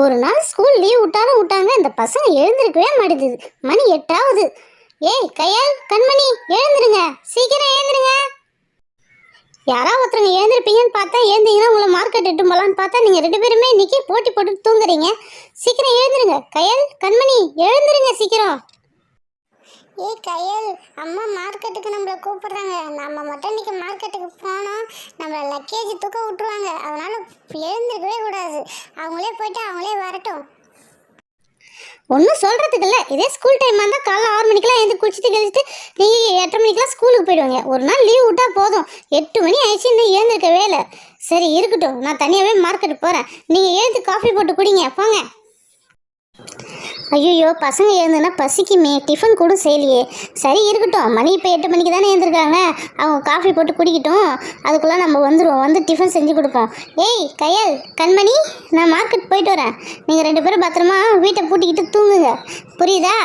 ஒரு நாள் school leave விட்டாலும் விட்டாங்க, இந்த பசங்க எழுந்திருக்கவே மாட்டேங்குது. மணி 8 ஆகுது. ஏய் கயல், கண்மணி, எழுந்துருங்க, சீக்கிரம் எழுந்துருங்க. யாராவது ஒருத்தருங்க எழுந்திருப்பீங்கன்னு பார்த்தா, எழுந்தீங்கன்னா உங்களை மார்க்கெட் இட்டு போகலான்னு பார்த்தா நீங்கள் 2 பேருமே இன்னைக்கு போட்டி போட்டு தூங்குறீங்க. சீக்கிரம் எழுந்துருங்க. கயல், கண்மணி, எழுந்துருங்க சீக்கிரம். ஏய் கயல், அம்மா மார்க்கெட்டுக்கு நம்மளை கூப்பிடுறாங்க. நம்ம மட்டும் இன்னைக்கு மார்க்கெட்டுக்கு போனோம், நம்மளை லக்கேஜ் தூக்க விட்டுருவாங்க. அதனால எழுந்திருக்கவே கூடாது. அவங்களே போயிட்டு அவங்களே வரட்டும். ஒன்றும் சொல்கிறதுக்கு இல்லை. இதே ஸ்கூல் டைமாக இருந்தால் காலைல 6 மணிக்கெலாம் எழுந்து குளிச்சுட்டு கழிச்சிட்டு நீங்கள் 8:30 மணிக்கெலாம் ஸ்கூலுக்கு போயிடுவாங்க. ஒரு நாள் லீவ் விட்டால் போதும். 8 மணி ஆயிடுச்சு, இன்னும் எழுந்திருக்கவே இல்லை. சரி இருக்கட்டும், நான் தனியாகவே மார்க்கெட்டுக்கு போகிறேன். நீங்கள் எழுந்து காஃபி போட்டு குடிங்க, போங்க. ஐயோ, பசங்க எழுந்துன்னா பசிக்குமே, டிஃபன் கூட செய்யலையே. சரி இருக்கட்டும், மணி இப்போ 8 மணிக்கு தானே எழுந்திருக்காங்க, அவங்க காஃபி போட்டு குடிக்கட்டும். அதுக்குள்ளே நம்ம வந்துடுவோம், வந்து டிஃபன் செஞ்சு கொடுப்போம். ஏய் கயல், கண்மணி, நான் மார்க்கெட் போயிட்டு வரேன். நீங்கள் 2 பேரும் பத்திரமா வீட்டை பூட்டிக்கிட்டு தூங்குங்க, புரியுதா?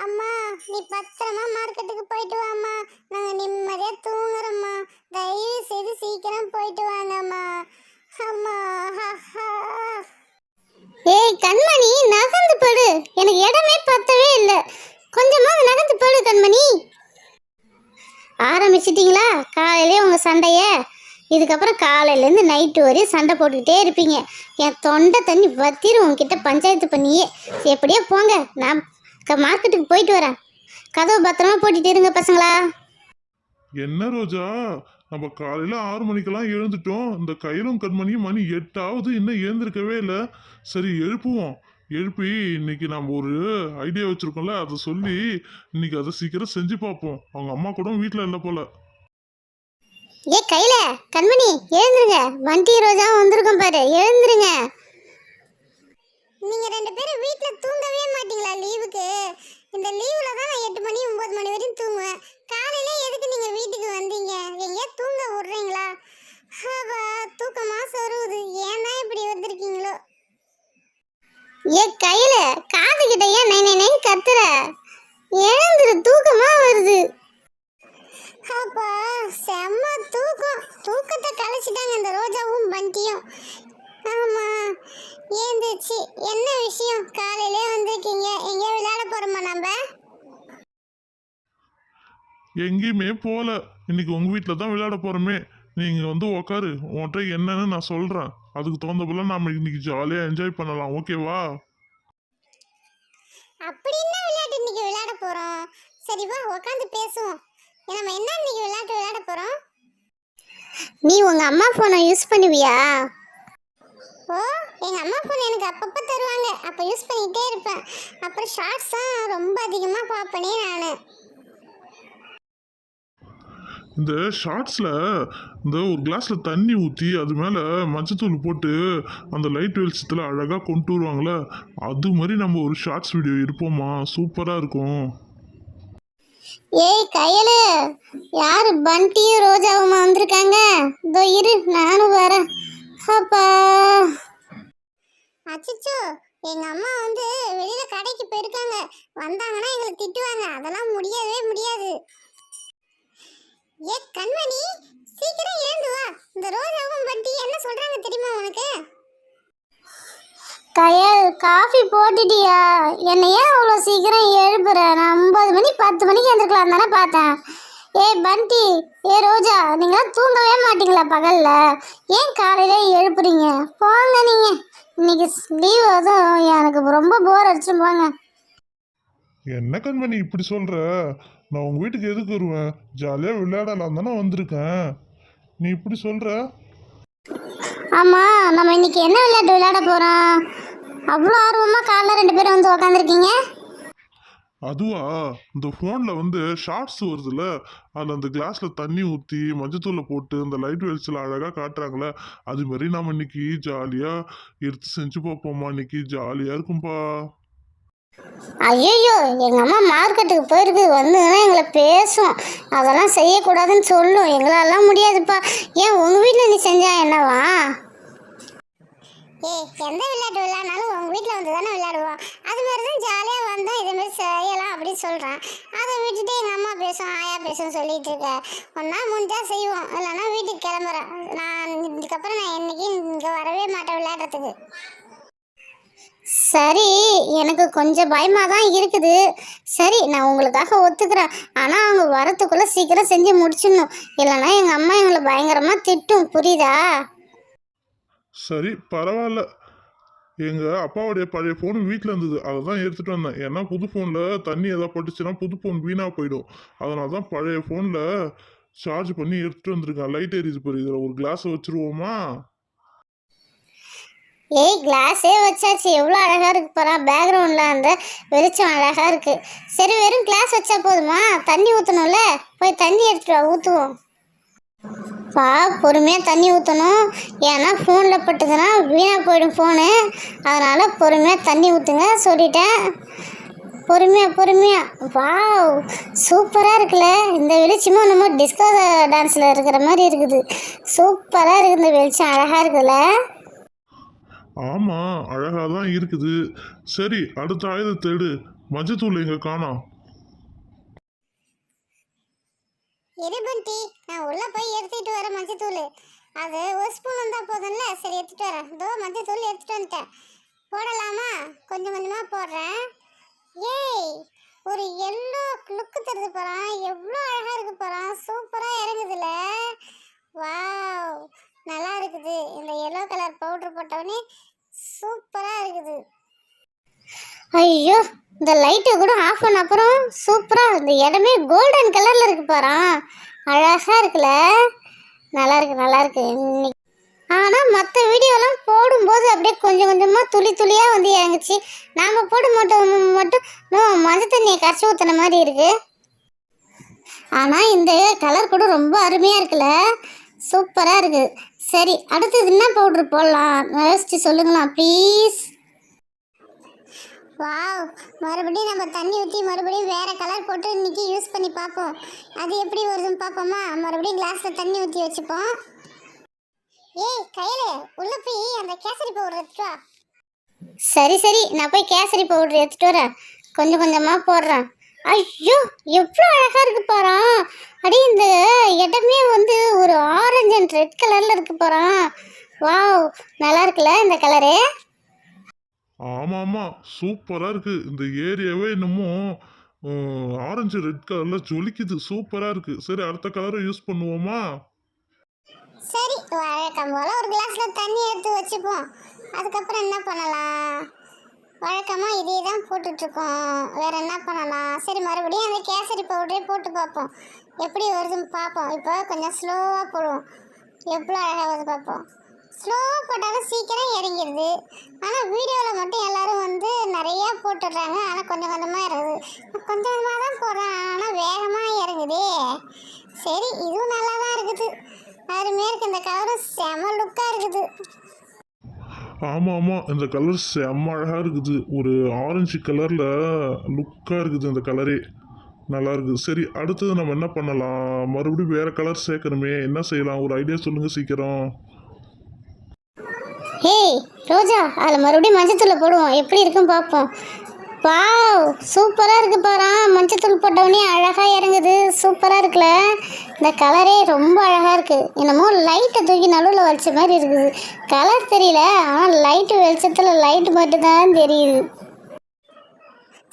அம்மா, நீ பத்திரமா மார்க்கெட்டுக்கு போயிட்டு வாம்மா. நாங்கள் நிம்மதியாக தூங்குறோம்மா. தயவு செய்து சீக்கிரம் போயிட்டு வாங்கம்மா. அம்மா. ஏய் கண்மணி, நகர்ந்து படு, எனக்கு இடமே பத்தவே இல்லை. கொஞ்சமாக நகர்ந்து படு கண்மணி. ஆரம்பிச்சிட்டிங்களா காலையிலே உங்கள் சண்டையை? இதுக்கப்புறம் காலையிலேருந்து நைட்டு வரையும் சண்டை போட்டுக்கிட்டே இருப்பீங்க. என் தொண்டை தண்ணி வத்திரும் உங்ககிட்ட பஞ்சாயத்து பண்ணியே. எப்படியோ போங்க, நான் மார்க்கெட்டுக்கு போயிட்டு வரேன். கதவு பத்திரமா போட்டுட்டு இருங்க பசங்களா. என்ன ரோஜா, நம்ம காலையில 6 மணிக்கெல்லாம் எழுந்துட்டோம். இந்த கயிறும் கண்மணியும் மணி 8 ஆகுது, இன்னும் எழுந்திருக்கவே இல்லை. சரி எழுப்புவோம். எழுப்பி இன்னைக்கு நம்ம ஒரு ஐடியா வச்சிருக்கோம்ல, அதை சொல்லி இன்னைக்கு அதை சீக்கிரம் செஞ்சு பார்ப்போம். அவங்க அம்மா கூட வீட்டில் இல்லை போல. ஏ கையில, கண்மணி, எழுந்துருங்க. வண்டி ரோஜா வந்திருக்கோம் பாரு, எழுந்துருங்க. நீங்கள் 2 பேரும் வீட்டில் தூங்கவே மாட்டீங்களா லீவுக்கு? இந்த லீவில் தான் நான் 8 மணி 9 மணி வரையும் தூங்குவேன். காலையில எதுக்கு நீங்கள் வீட்டுக்கு வந்தீங்க? எங்கேயா தூங்க விட்றீங்களா? தூக்கமாக சொருவுது. ஏன் தான் இப்படி வந்திருக்கீங்களோ? ஏ கையில, காது கிட்ட ஏன் நை நை நைன்னு கத்துற? எழுந்துரு, தூக்கமா வருது. அப்பா செம்ம தூக்கம். தூக்கத்தை கழிச்சிட்டாங்க இந்த ரோஜாவும் பண்டியும். ஆமா, ஏந்துச்சு. என்ன விஷயம்? காலையிலே வந்திருக்கீங்க, எங்கேயா விளையாட போறோமா நம்ம? எங்கேயுமே போல. இன்னைக்கு உங்க வீட்டில் தான் விளையாட போறோமே. நீங்க வந்து உக்காரு, உன்கிட்ட என்னன்னு நான் சொல்றேன். அதுக்கு தகுந்த போல நாம இன்னைக்கு ஜாலியாக என்ஜாய் பண்ணலாம், ஓகேவா? அப்படி என்ன விளையாட்டு இன்னைக்கு விளையாட போறோம்? சரி வா, உட்காந்து பேசுவோம். நம்ம என்ன இன்னைக்கு விளையாட்டு விளையாட போறோம்? நீ உங்க அம்மா போனை யூஸ் பண்ணுவியா? ஓ, எங்க அம்மா போன் எனக்கு அப்பப்போ தருவாங்க, அப்போ யூஸ் பண்ணிக்கிட்டே இருப்பேன். அப்புறம் ஷார்ட்ஸ் தான் ரொம்ப அதிகமாக பார்ப்பனே நான். இந்த ஷார்ட்ஸில் இந்த ஒரு கிளாஸில் தண்ணி ஊற்றி அது மேலே மஞ்சத்தூள் போட்டு அந்த லைட் வெளிச்சத்தில் அழகாக கொண்டு வருவாங்களே, அது மாதிரி நம்ம ஒரு ஷார்ட்ஸ் வீடியோ இருப்போமா? சூப்பராக இருக்கும். ஏய் கையலு, யாரு பண்டியும் ரோஜாவுமா வந்திருக்காங்க? இதோ இரு, நானும் வரேன். அப்பா, அச்சோ, எங்க அம்மா வந்து வெளியில கடைக்கு போயிருக்காங்க. வந்தாங்கன்னா எங்களை திட்டுவாங்க. அதெல்லாம் முடியவே முடியாது. ஏ கண்மணி, சீக்கிரம் எழுந்து வா. இந்த ரோஜாவும் பண்டி என்ன சொல்றாங்க தெரியுமா உனக்கு? கயல், காஃபி போட்டுட்டியா? என்னை ஏன் அவ்வளோ சீக்கிரம் எழுப்புற? நான் 9 மணி 10 மணிக்கு எழுந்திருக்கலாம் தானே பார்த்தேன். ஏய் பண்டி, ஏ ரோஜா, நீங்களாம் தூங்கவே மாட்டீங்களா பகல்ல? ஏன் காலையில எழுப்புறீங்க? போங்க நீங்க, இன்னைக்கு லீவ். அதுவும் எனக்கு ரொம்ப போர் அடிச்சு, போங்க. என்ன கண்மணி இப்படி சொல்கிற? நான் உங்கள் வீட்டுக்கு எதுக்கு வருவேன்? ஜாலியாக விளையாடலாம் தானே வந்திருக்கேன். நீ இப்படி சொல்கிற? ஆமாம், நம்ம இன்னைக்கு என்ன விளையாட்டு விளையாட போகிறோம்? அவ்வளோ ஆர்வமாக காலைல 2 பேரும் வந்து உக்காந்துருக்கீங்க. அதுவா, இந்த ஃபோனில் வந்து ஷார்ட்ஸ் வருதுல்ல, அதில் அந்த கிளாஸில் தண்ணி ஊற்றி மஞ்சத்தூளை போட்டு அந்த லைட் வெளிச்சில் அழகாக காட்டுறாங்களே, அது மாதிரி நாம் இன்னைக்கு ஜாலியாக எடுத்து செஞ்சு பார்ப்போம்மா. இன்னைக்கு ஜாலியாக இருக்கும்பா. ஐயோ, எங்கள் அம்மா மார்க்கெட்டுக்கு போயிருக்கு, வந்துன்னா எங்களை பேசும். அதெல்லாம் செய்யக்கூடாதுன்னு சொல்லும். எங்களாலாம் முடியாதுப்பா. ஏன் உங்கள் வீட்டில் நீ செஞ்சா என்னவா? எந்த விளையாட்டு விளையாடினாலும் உங்கள் வீட்டில் வந்து தானே விளையாடுவோம். அது மாதிரி தான் ஜாலியாக வந்தால் இதேமாரி செய்யலாம் அப்படின்னு சொல்கிறேன். அதை விட்டுட்டு எங்கள் அம்மா பேசும், ஆயா பேசும் சொல்லிட்டு இருக்க. ஒன்றா முடிஞ்சால் செய்வோம், இல்லைன்னா வீட்டுக்கு கிளம்புறேன். நான் இதுக்கப்புறம் நான் என்றைக்கும் இங்கே வரவே மாட்டேன் விளையாடுறதுக்கு. சரி, எனக்கு கொஞ்சம் பயமாக தான் இருக்குது. சரி, நான் உங்களுக்காக ஒத்துக்கிறேன். ஆனால் அவங்க வரத்துக்குள்ளே சீக்கிரம் செஞ்சு முடிச்சிடணும். இல்லைன்னா எங்கள் அம்மா எங்களை பயங்கரமாக திட்டும், புரியுதா? சரி பரவாயில்ல. எங்கள் அப்பாவுடைய பழைய ஃபோன் வீட்டில் இருந்தது, அதை தான் எடுத்துகிட்டு வந்தேன். ஏன்னா புது ஃபோனில் தண்ணி எதாவது பட்டுச்சுன்னா புது ஃபோன் வீணாக போயிடும். அதனால தான் பழைய ஃபோனில் சார்ஜ் பண்ணி எடுத்துகிட்டு வந்திருக்கேன். லைட் எரியுது பாரு, இதில் ஒரு கிளாஸை வச்சுருவோமா? ஏய், கிளாஸே வச்சாச்சு, எவ்வளோ அழகாக இருக்கு பாரா. பேக்ரவுண்டில் அந்த வெளிச்சம் அழகாக இருக்குது. சரி, வெறும் கிளாஸ் வச்சா போதுமா? தண்ணி ஊற்றணும்ல, போய் தண்ணி எடுத்துட்டு வா, ஊற்றுவோம். பா, பொறுமையாக தண்ணி ஊற்றணும். ஏன்னா ஃபோனில் பட்டுதுன்னா வீணாக போயிடும் ஃபோனு. அதனால் பொறுமையாக தண்ணி ஊற்றுங்க சொல்லிட்டேன். பொறுமையாக. வாவ், சூப்பராக இருக்குல்ல. இந்த வெளிச்சமும் நம்ம டிஸ்கோ டான்ஸில் இருக்கிற மாதிரி இருக்குது. சூப்பராக இருக்குது, இந்த வெளிச்சம் அழகாக இருக்குதுல்ல. ஆமாம், அழகாக தான் இருக்குது. சரி, அடுத்த ஆயுதத்தை எடு. மஞ்சத்தூள் எங்கே காணோம்? இருபந்தி, நான் உள்ளே போய் எடுத்துகிட்டு வரேன் மஞ்சத்தூள். அது ஒரு ஸ்பூன் வந்தால் போதும்ல. சரி, எடுத்துகிட்டு வரேன். இதோ மஞ்சத்தூள் எடுத்துகிட்டு வந்துட்டேன். போடலாமா? கொஞ்சம் கொஞ்சமாக போடுறேன். ஏய், ஒரு எல்லோ லுக்கு தருது போகிறான். எவ்வளோ அழகாக இருக்கு போகிறான். சூப்பராக இறங்குதுல. வாவ், நல்லா இருக்குது. இந்த எல்லோ கலர் பவுட்ரு போட்டவொடனே சூப்பராக இருக்குது. ஐயோ, இந்த லைட்டை கூட ஆஃப் பண்ண அப்புறம் சூப்பராக இந்த இடமே கோல்டன் கலரில் இருக்கு பாரா. அழகாக இருக்குல்ல. நல்லா இருக்கு. ஆனால் மற்ற வீடியோலாம் போடும்போது அப்படியே கொஞ்சம் கொஞ்சமாக துளியாக வந்து இறங்குச்சு. நாம் போட மட்டும் மஞ்சள் தண்ணியை கரைச்சி ஊற்றின மாதிரி இருக்கு. ஆனால் இந்த கலர் கூட ரொம்ப அருமையாக இருக்குல்ல. சூப்பராக இருக்குது. சரி, அடுத்தது என்ன பவுட்ரு போடலாம் யோசிச்சு சொல்லுங்களா ப்ளீஸ். வாவ், மறுபடியும் நம்ம தண்ணி ஊற்றி மறுபடியும் வேறு கலர் போட்டு இன்றைக்கி யூஸ் பண்ணி பார்ப்போம். அது எப்படி வருதுன்னு பார்ப்போமா? மறுபடியும் கிளாஸில் தண்ணி ஊற்றி வச்சுப்போம். ஏய் கையில் உள்ளே போய் அந்த கேசரி பவுடர் எடுத்துட்டு வா. சரி, நான் போய் கேசரி பவுடர் எடுத்துகிட்டு வரேன். கொஞ்சம் கொஞ்சமாக போடுறேன். ஐயோ, எவ்வளோ அழகாக இருக்கு பாரா. அப்படியே இந்த இடமே வந்து ஒரு ஆரஞ்சு அண்ட் ரெட் கலரில் இருக்கு பாரா. வாவ், நல்லா இருக்குல்ல இந்த கலரு. ஆமாம், சூப்பராக இருக்குது. இந்த ஏரியாவே என்னமோ ஆரஞ்சு ரெட் கலரில் ஜொலிக்குது. சூப்பராக இருக்குது. சரி, அடுத்த கலரை யூஸ் பண்ணுவோமா? சரி, வழக்கம் போல் ஒரு கிளாஸில் தண்ணி எடுத்து வச்சுப்போம். அதுக்கப்புறம் என்ன பண்ணலாம்? வழக்கமாக இதே தான் போட்டுட்ருக்கோம். வேறு என்ன பண்ணலாம்? சரி, மறுபடியும் அந்த கேசரி பவுடரே போட்டு பார்ப்போம். எப்படி வருதுன்னு பார்ப்போம். இப்போ கொஞ்சம் ஸ்லோவாக போடுவோம். எவ்வளோ அழகாக வருது பார்ப்போம். ஸ்லோவாக போட்டாலும் சீக்கிரம் இறங்கிடுது. ஆனால் வீடியோவில் மட்டும் எல்லோரும் வந்து நிறையா போட்டுடுறாங்க. ஆனால் கொஞ்சம் கொஞ்சமாக இறங்குது. கொஞ்சம் கொஞ்சமாக தான் போடுறேன், ஆனால் வேகமாக இறங்குதே. சரி, இதுவும் நல்லா தான் இருக்குது. அருமையாக இருக்குது. இந்த கலரும் செம லுக்காக இருக்குது. ஆமாம், இந்த கலர் செம்ம அழகாக இருக்குது. ஒரு ஆரஞ்சு கலரில் லுக்காக இருக்குது இந்த கலரே. நல்லா இருக்குது. சரி, அடுத்தது நம்ம என்ன பண்ணலாம்? மறுபடியும் வேறு கலர் சேர்க்கணுமே, என்ன செய்யலாம்? ஒரு ஐடியா சொல்லுங்கள் சீக்கிரம். ஹேய் ரோஜா, அதில் மறுபடியும் மஞ்சத்தூளை போடுவோம். எப்படி இருக்குன்னு பார்ப்போம். வாவ், சூப்பராக இருக்குது பாரா. மஞ்சத்தூள் போட்டவுடனே அழகாக இறங்குது. சூப்பராக இருக்குல்ல. இந்த கலரே ரொம்ப அழகாக இருக்குது. என்னமோ லைட்டை தூக்கி நடுவில் வச்ச மாதிரி இருக்குது. கலர் தெரியல, ஆனால் லைட்டு வெளிச்சத்தில் லைட்டு மட்டும்தான் தெரியுது.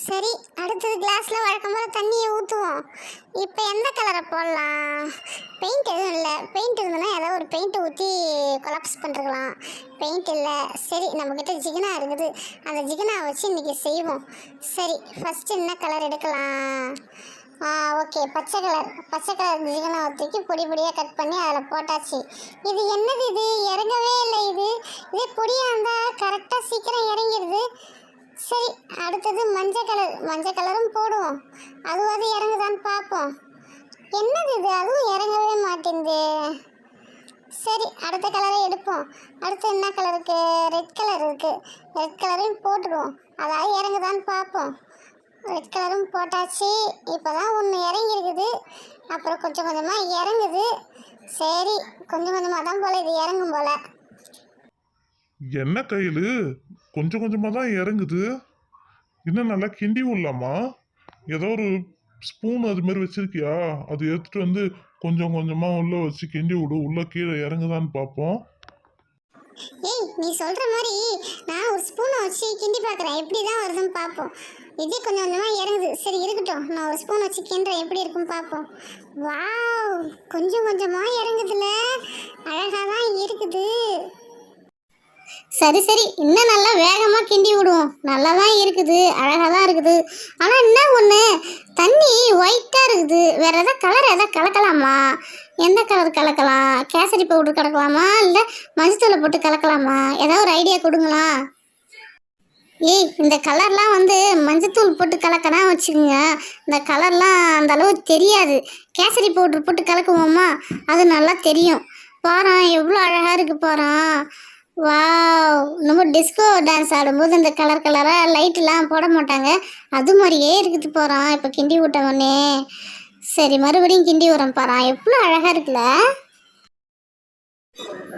சரி, அடுத்தது கிளாஸில் வழக்கம் போல் தண்ணியை ஊற்றுவோம். இப்போ எந்த கலரை போடலாம்? பெயிண்ட் எதுவும் இல்லை. பெயிண்ட் இருந்ததுன்னா ஏதாவது ஒரு பெயிண்ட்டை ஊற்றி கொலாப்ஸ் பண்ணிருக்கலாம். பெயிண்ட் இல்லை. சரி, நம்மக்கிட்ட ஜிகினா இருக்குது. அந்த ஜிகினாவை வச்சு இன்றைக்கி செய்வோம். சரி, ஃபஸ்ட்டு என்ன கலர் எடுக்கலாம்? ஓகே, பச்சை கலர் ஜிகினாவை தூக்கி பொடி பொடியாக கட் பண்ணி அதில் போட்டாச்சு. இது என்னது? இது இறங்கவே இல்லை. இதே பொடியாக இருந்தால் கரெக்டாக சீக்கிரம் இறங்கிடுது. சரி, அடுத்தது மஞ்சள் கலரும் போடுவோம். அது இறங்குதான்னு பார்ப்போம். என்னது இது? அதுவும் இறங்கவே மாட்டேங்குது. சரி, அடுத்த கலரை எடுப்போம். அடுத்து என்ன கலர் இருக்குது? ரெட் கலர் இருக்குது. ரெட் கலரையும் போட்டுடுவோம். அதாவது இறங்குதான்னு பார்ப்போம். ரெட் கலரும் போட்டாச்சு. இப்போ தான் ஒன்று இறங்கிருக்குது. அப்புறம் கொஞ்சம் கொஞ்சமாக இறங்குது. சரி, கொஞ்சம் கொஞ்சமாக தான் போல் இது இறங்கும் போல். என்ன கையில் கொஞ்சம் கொஞ்சமாக தான் இறங்குது. இன்னும் நல்லா கிண்டி விடலாமா? ஏதோ ஒரு ஸ்பூன் அது மாதிரி வச்சிருக்கியா? அது எடுத்துட்டு வந்து கொஞ்சம் கொஞ்சமாக உள்ளே வச்சு கிண்டி விடு. உள்ளே கீழே இறங்குதான்னு பார்ப்போம். ஏய் நீ சொல்ற மாதிரி நான் ஒரு ஸ்பூனை வச்சு கிண்டி பார்க்குறேன், எப்படி தான் வருதுன்னு பார்ப்போம். இது கொஞ்சம் கொஞ்சமாக இறங்குது, சரி இருக்கட்டும். நான் ஒரு ஸ்பூன் வச்சு கிண்டுறேன், எப்படி இருக்குன்னு பார்ப்போம். வாவ், கொஞ்சம் கொஞ்சமாக இறங்குதுல, அழகாக தான் இருக்குது. சரி சரி, இன்னும் நல்லா வேகமாக கிண்டி விடுவோம். நல்லா தான் இருக்குது, அழகாக தான் இருக்குது. ஆனால் என்ன ஒன்று, தண்ணி ஒயிட்டாக இருக்குது. வேறு எதாவது கலர் எதாவது கலக்கலாமா? எந்த கலர் கலக்கலாம்? கேசரி பவுடர் கலக்கலாமா, இல்லை மஞ்சத்தூளை போட்டு கலக்கலாமா? ஏதாவது ஒரு ஐடியா கொடுங்களா? ஏய், இந்த கலர்லாம் வந்து மஞ்சத்தூள் போட்டு கலக்கனா வச்சுக்கோங்க, இந்த கலர்லாம் அந்த அளவு தெரியாது. கேசரி பவுடர் போட்டு கலக்குவோமா, அது நல்லா தெரியும். பாரேன் எவ்வளோ அழகாக இருக்குது பாரேன். வாவ், நம்ம டிஸ்கோ டான்ஸ் ஆடும்போது இந்த கலர் கலராக லைட்டெலாம் போட மாட்டாங்க, அது மாதிரியே இருக்குது போகிறோம். இப்போ கிண்டி விட்டவொடனே சரி மறுபடியும் கிண்டி விடுறோம் பாரேன், எவ்வளோ அழகாக இருக்குல்ல.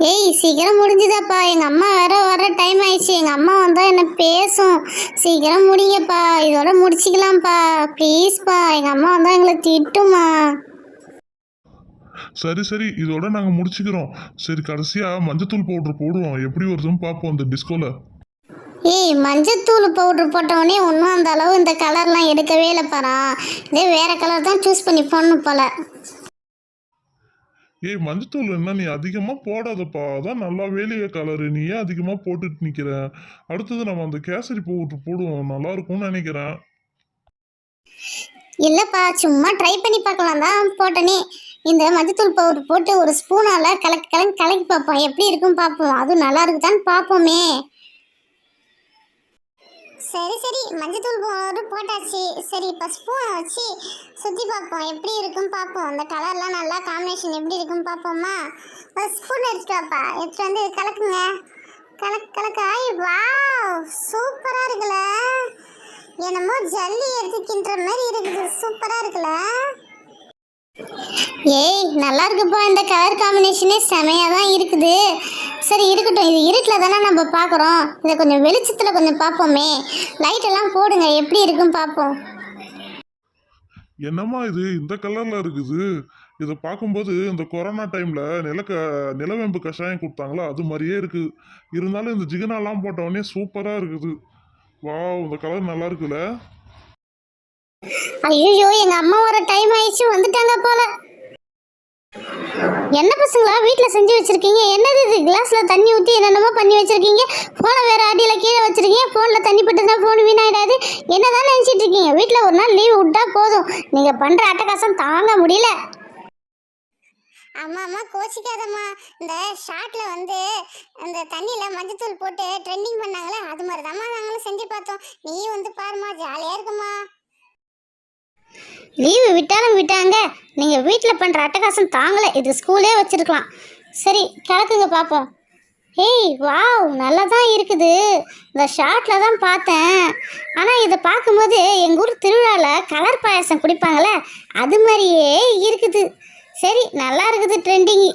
ஏய் சீக்கிரம் முடிஞ்சுதாப்பா, எங்கள் அம்மா வர டைம் ஆயிடுச்சு. எங்கள் அம்மா வந்தால் என்ன பேசும். சீக்கிரம் முடிங்கப்பா, இதோட முடிச்சிக்கலாம்ப்பா ப்ளீஸ்ப்பா. எங்கள் அம்மா வந்தால் எங்களை திட்டுமா. சரி சரி, இதோட நாங்கள் முடிச்சுக்கிறோம். சரி கடைசியாக மஞ்சத்தூள் பவுடர் போடுவோம், எப்படி வருதுன்னு பார்ப்போம் இந்த டிஸ்கோவில். ஏய், மஞ்சத்தூள் பவுட்ரு போட்டவொடனே ஒன்றும் அந்த அளவு இந்த கலர்லாம் எடுக்கவே இல்லை பாரா. இதே வேறு கலர் தான் சூஸ் பண்ணி போடணும் போல. ஏய் மஞ்சத்தூள் என்ன நீ அதிகமாக போடாதப்பா, அதான் நல்லா வேலைய கலரு, நீ ஏன் அதிகமாக போட்டுட்டு நிற்கிற? அடுத்தது நம்ம அந்த கேசரி பவுடர் போடுவோம், நல்லா இருக்கும்னு நினைக்கிறேன். இல்லைப்பா, சும்மா ட்ரை பண்ணி பார்க்கலாம் தான் போட்டனே. இந்த மஞ்சத்தூள் பவுடர் போட்டு ஒரு ஸ்பூனால் கலக்கி பார்ப்போம், எப்படி இருக்குன்னு பார்ப்போம். அதுவும் நல்லா இருக்குதான்னு பார்ப்போமே. சரி சரி, மஞ்சத்தூள் பவுடர் போட்டாச்சு. சரி இப்போ ஸ்பூனை வச்சு சுற்றி பார்ப்போம், எப்படி இருக்குன்னு பார்ப்போம். அந்த கலர்லாம் நல்லா காம்பினேஷன் எப்படி இருக்குன்னு பார்ப்போமா. ஒரு ஸ்பூன் எடுத்துட்டு வாப்பா, எடுத்துட்டு வந்து கலக்குங்க. கலக்காய். வாவ், சூப்பராக இருக்குல்ல, என்னமோ ஜல்லி எடுத்துக்கின்ற மாதிரி இருக்குது, சூப்பராக இருக்குல்ல. ஏய் நல்லா இருக்குப்பா, இந்த கலர் காம்பினேஷனே செமையாக தான் இருக்குது. சரி இருக்கட்டும், இது இருட்டில் தானே நம்ம பார்க்குறோம், இதை கொஞ்சம் வெளிச்சத்தில் கொஞ்சம் பார்ப்போமே. லைட்டெல்லாம் போடுங்க, எப்படி இருக்குன்னு பார்ப்போம். என்னம்மா இது இந்த கலரில் இருக்குது? இதை பார்க்கும்போது இந்த கொரோனா டைமில் நிலவேம்பு கஷாயம் கொடுத்தாங்களா அது மாதிரியே இருக்குது. இருந்தாலும் இந்த ஜிகனாலாம் போட்டவொடனே சூப்பராக இருக்குது. வாவ், இந்த கலர் நல்லா இருக்குல்ல. ஐயோ, எங்கள் அம்மா வர டைம் ஆயிடுச்சு, வந்துட்டாங்க போல. என்ன பசங்களா வீட்டில் செஞ்சு வச்சுருக்கீங்க? என்னது இது, கிளாஸில் தண்ணி ஊற்றி என்னென்னமோ பண்ணி வச்சுருக்கீங்க. ஃபோனை வேறு அடியில் கீழே வச்சுருக்கீங்க. ஃபோனில் தண்ணி பட்டுதான் ஃபோன் வீணாயிடாது. என்ன தான் நினச்சிட்டு இருக்கீங்க? வீட்டில் ஒரு நாள் லீவ் விட்டா போதும், நீங்கள் பண்ணுற அட்டகாசம் தாங்க முடியல. அம்மா கோச்சிக்காதம்மா, இந்த ஷார்ட்ல வந்து அந்த தண்ணியில் மஞ்சத்தூள் போட்டு ட்ரெண்டிங் பண்ணாங்களே, அது மாதிரி தாம்மா நாங்களும் செஞ்சு பார்த்தோம். நீ வந்து பாருமா, ஜாலியாக இருக்குமா. லீவு விட்டாலும் விட்டாங்க, நீங்கள் வீட்டில் பண்ணுற அட்டகாசம் தாங்கலை. இது ஸ்கூலே வச்சுருக்கலாம். சரி கிளக்குங்க பார்ப்போம். ஏய் வாவ், நல்லா தான் இருக்குது. இந்த ஷார்ட்டில் தான் பார்த்தேன், ஆனால் இதை பார்க்கும்போது எங்கள் ஊர் திருவிழாவில் கலர் பாயாசம் குடிப்பாங்களே அது மாதிரியே இருக்குது. சரி நல்லா இருக்குது ட்ரெண்டிங்கு.